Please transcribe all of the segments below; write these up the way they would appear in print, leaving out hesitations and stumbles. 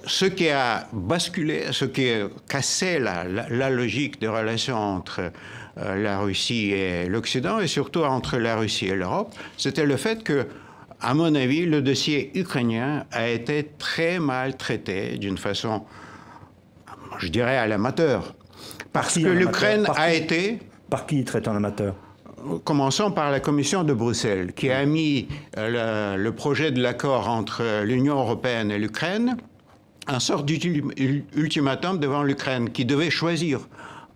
ce qui a basculé, ce qui a cassé la logique des relations entre la Russie et l'Occident, et surtout entre la Russie et l'Europe, c'était le fait que, à mon avis, le dossier ukrainien a été très mal traité d'une façon, je dirais, à l'amateur. Parce que l'Ukraine a été... Par qui traite en amateur? Commençons par la Commission de Bruxelles, qui a mis le projet de l'accord entre l'Union européenne et l'Ukraine en sorte d'ultimatum devant l'Ukraine, qui devait choisir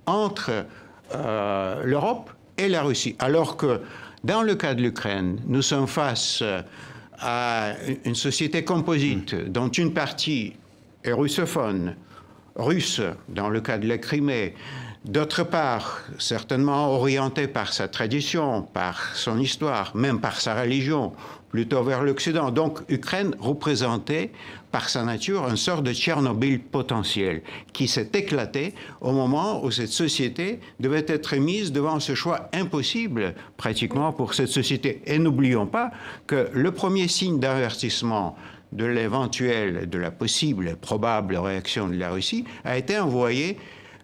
entre l'Europe et la Russie. Alors que, dans le cas de l'Ukraine, nous sommes face à une société composite dont une partie est russophone, russe, dans le cas de la Crimée, d'autre part, certainement orientée par sa tradition, par son histoire, même par sa religion, plutôt vers l'Occident. Donc, Ukraine représentait, par sa nature, une sorte de Tchernobyl potentiel qui s'est éclaté au moment où cette société devait être mise devant ce choix impossible, pratiquement, pour cette société. Et n'oublions pas que le premier signe d'avertissement de l'éventuelle, de la possible, probable réaction de la Russie a été envoyé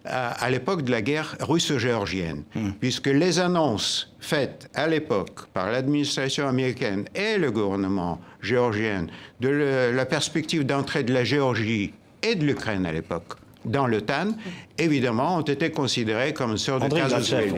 à l'époque de la guerre russo-géorgienne, puisque les annonces faites à l'époque par l'administration américaine et le gouvernement géorgien de la perspective d'entrée de la Géorgie et de l'Ukraine à l'époque dans l'OTAN, évidemment, ont été considérées comme une sorte de casus belli.